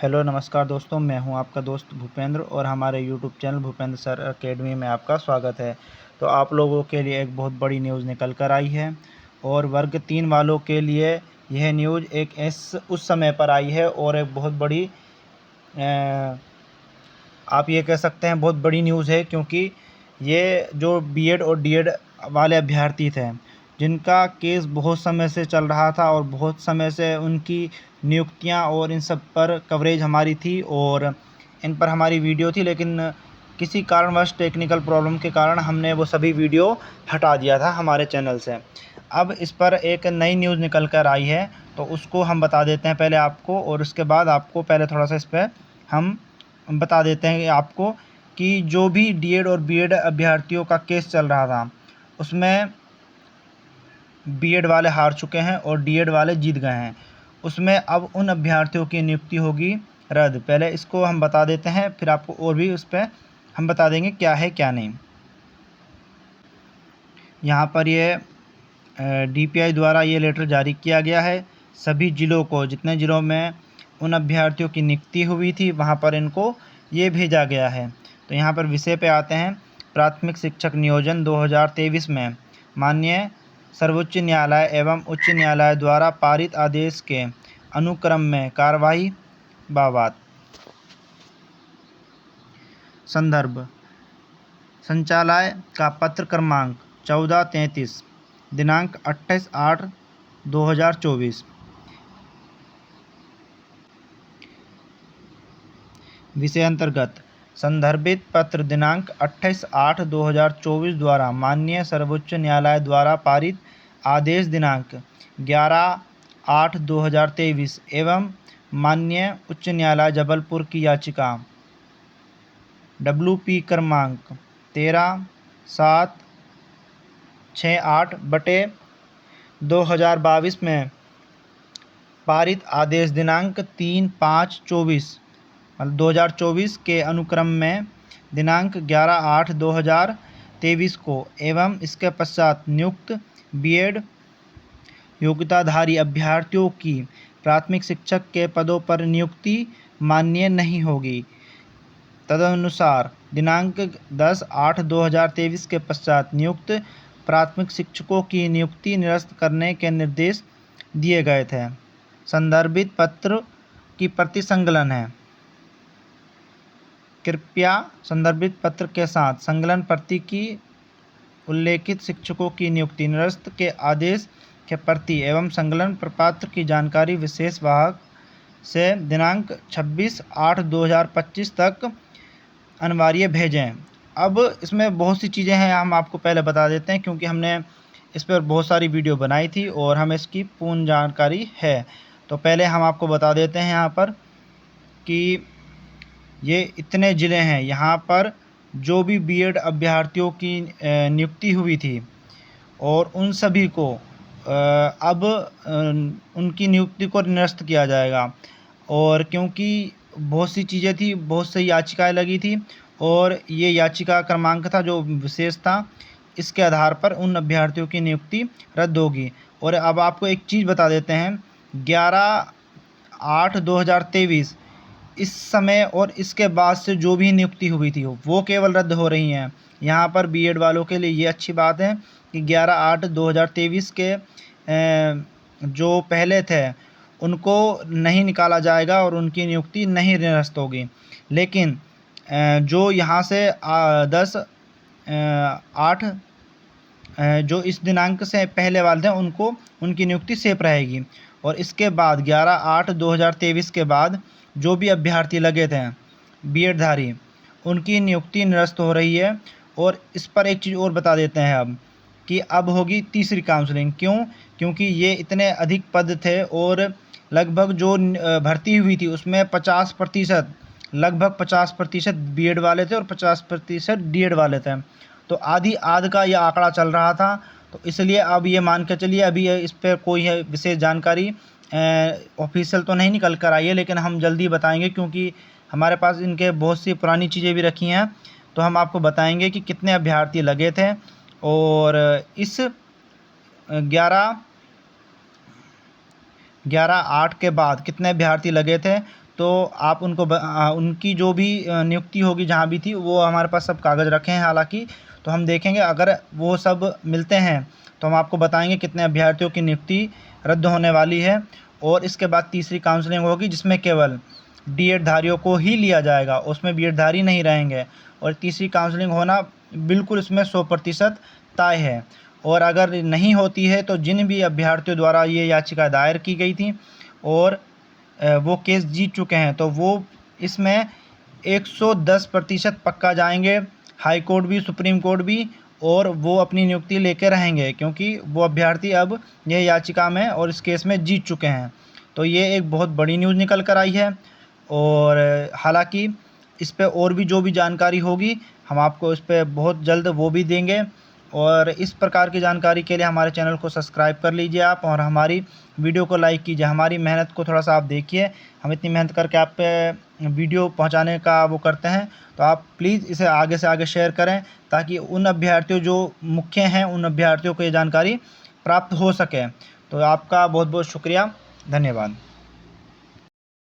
Hello नमस्कार दोस्तों, मैं हूं आपका दोस्त भूपेंद्र और हमारे YouTube channel Bhupendra sir academy में आपका स्वागत है। तो आप लोगों के लिए एक बहुत बड़ी न्यूज़ निकल कर आई है और वर्ग 3 वालों के लिए यह न्यूज़ उस समय पर आई है और एक बहुत बड़ी आप ये कह सकते हैं बहुत बड़ी न्यूज़ है, क्योंकि ये जो बीएड और डीएड वाले अभ्यर्थी थे जिनका केस बहुत समय से चल रहा था और बहुत समय से उनकी नियुक्तियां और इन सब पर कवरेज हमारी थी और इन पर हमारी वीडियो थी, लेकिन किसी कारणवश टेक्निकल प्रॉब्लम के कारण हमने वो सभी वीडियो हटा दिया था हमारे चैनल से। अब इस पर एक नई न्यूज़ निकल कर आई है, तो उसको हम बता देते हैं पहले आपको, और उसके बाद आपको पहले थोड़ा सा इस पर हम बता देते हैं आपको कि जो भी डीएड और बीएड अभ्यर्थियों का केस चल रहा था उसमें बीएड वाले हार चुके हैं और डीएड वाले जीत गए हैं। उसमें अब उन अभ्यर्थियों की नियुक्ति होगी रद्द। पहले इसको हम बता देते हैं, फिर आपको और भी उस पर हम बता देंगे क्या है क्या नहीं। यहाँ पर ये डीपीआई द्वारा ये लेटर जारी किया गया है सभी ज़िलों को, जितने ज़िलों में उन अभ्यर्थियों की नियुक्ति हुई थी वहाँ पर इनको ये भेजा गया है। तो यहाँ पर विषय पे आते हैं। प्राथमिक शिक्षक नियोजन 2023 में माननीय सर्वोच्च न्यायालय एवं उच्च न्यायालय द्वारा पारित आदेश के अनुक्रम में कार्यवाही बाबत संदर्भ संचालय का पत्र क्रमांक 1433 दिनांक 28/8/2024 विषय अंतर्गत संदर्भित पत्र दिनांक 28/8/2024 द्वारा माननीय सर्वोच्च न्यायालय द्वारा पारित आदेश दिनांक 11/8/2023 एवं माननीय उच्च न्यायालय जबलपुर की याचिका WP क्रमांक 13/768/2022 में पारित आदेश दिनांक 3/5/2024 के अनुक्रम में दिनांक 11/8/2023 को एवं इसके पश्चात नियुक्त बीएड योग्यताधारी अभ्यर्थियों की प्राथमिक शिक्षक के पदों पर नियुक्ति मान्य नहीं होगी। तदनुसार दिनांक 10/8/2023 के पश्चात नियुक्त प्राथमिक शिक्षकों की नियुक्ति निरस्त करने के निर्देश दिए गए थे। संदर्भित पत्र की प्रति संकलन है। कृपया संदर्भित पत्र के साथ संकलन प्रति की उल्लेखित शिक्षकों की नियुक्ति निरस्त के आदेश के प्रति एवं संकलन प्रपत्र की जानकारी विशेष वाहक से दिनांक 26/8/2025 तक अनिवार्य भेजें। अब इसमें बहुत सी चीज़ें हैं, हम आपको पहले बता देते हैं क्योंकि हमने इस पर बहुत सारी वीडियो बनाई थी और हमें इसकी पूर्ण जानकारी है। तो पहले हम आपको बता देते हैं यहाँ पर कि ये इतने ज़िले हैं, यहाँ पर जो भी बीएड अभ्यर्थियों की नियुक्ति हुई थी और उन सभी को अब उनकी नियुक्ति को निरस्त किया जाएगा। और क्योंकि बहुत सी चीज़ें थी, बहुत सी याचिकाएं लगी थी और ये याचिका क्रमांक था जो विशेष था, इसके आधार पर उन अभ्यर्थियों की नियुक्ति रद्द होगी। और अब आपको एक चीज़ बता देते हैं, 11/8/2023 इस समय और इसके बाद से जो भी नियुक्ति हुई थी वो केवल रद्द हो रही हैं। यहाँ पर बीएड वालों के लिए ये अच्छी बात है कि 11/8/2023 के जो पहले थे उनको नहीं निकाला जाएगा और उनकी नियुक्ति नहीं निरस्त होगी। लेकिन जो यहाँ से 10/8 जो इस दिनांक से पहले वाले थे उनको उनकी नियुक्ति सेफ रहेगी। और इसके बाद 11/8/2023 के बाद जो भी अभ्यर्थी लगे थे बीएड धारी उनकी नियुक्ति निरस्त हो रही है। और इस पर एक चीज़ और बता देते हैं अब कि अब होगी तीसरी काउंसलिंग। क्यों? क्योंकि ये इतने अधिक पद थे और लगभग जो भर्ती हुई थी उसमें 50% लगभग 50% बीएड वाले थे और 50% डीएड वाले थे। तो आधी आध का ये आंकड़ा चल रहा था। तो इसलिए अब ये मान के चलिए अभी इस पर कोई है विशेष जानकारी ऑफिशियल तो नहीं निकल कर आई है, लेकिन हम जल्दी बताएंगे क्योंकि हमारे पास इनके बहुत सी पुरानी चीज़ें भी रखी हैं। तो हम आपको बताएंगे कि कितने अभ्यर्थी लगे थे और इस 11/8 के बाद कितने अभ्यर्थी लगे थे। तो आप उनकी जो भी नियुक्ति होगी जहाँ भी थी, वो हमारे पास सब कागज़ रखे हैं हालांकि। तो हम देखेंगे, अगर वो सब मिलते हैं तो हम आपको बताएंगे कितने अभ्यर्थियों की नियुक्ति रद्द होने वाली है। और इसके बाद तीसरी काउंसलिंग होगी जिसमें केवल D.Ed धारियों को ही लिया जाएगा, उसमें B.Ed धारी नहीं रहेंगे। और तीसरी काउंसलिंग होना बिल्कुल इसमें 100% तय है। और अगर नहीं होती है तो जिन भी अभ्यर्थियों द्वारा ये याचिका दायर की गई थी और वो केस जीत चुके हैं, तो वो इसमें 110% पक्का जाएंगे, हाई कोर्ट भी, सुप्रीम कोर्ट भी, और वो अपनी नियुक्ति लेके रहेंगे, क्योंकि वो अभ्यर्थी अब यह याचिका में और इस केस में जीत चुके हैं। तो ये एक बहुत बड़ी न्यूज़ निकल कर आई है। और हालांकि इस पे और भी जो भी जानकारी होगी हम आपको इस पे बहुत जल्द वो भी देंगे। और इस प्रकार की जानकारी के लिए हमारे चैनल को सब्सक्राइब कर लीजिए आप, और हमारी वीडियो को लाइक कीजिए। हमारी मेहनत को थोड़ा सा आप देखिए, हम इतनी मेहनत करके आप पे वीडियो पहुंचाने का वो करते हैं, तो आप प्लीज़ इसे आगे से आगे शेयर करें, ताकि उन अभ्यर्थियों जो मुख्य हैं उन अभ्यर्थियों को ये जानकारी प्राप्त हो सके। तो आपका बहुत बहुत शुक्रिया, धन्यवाद।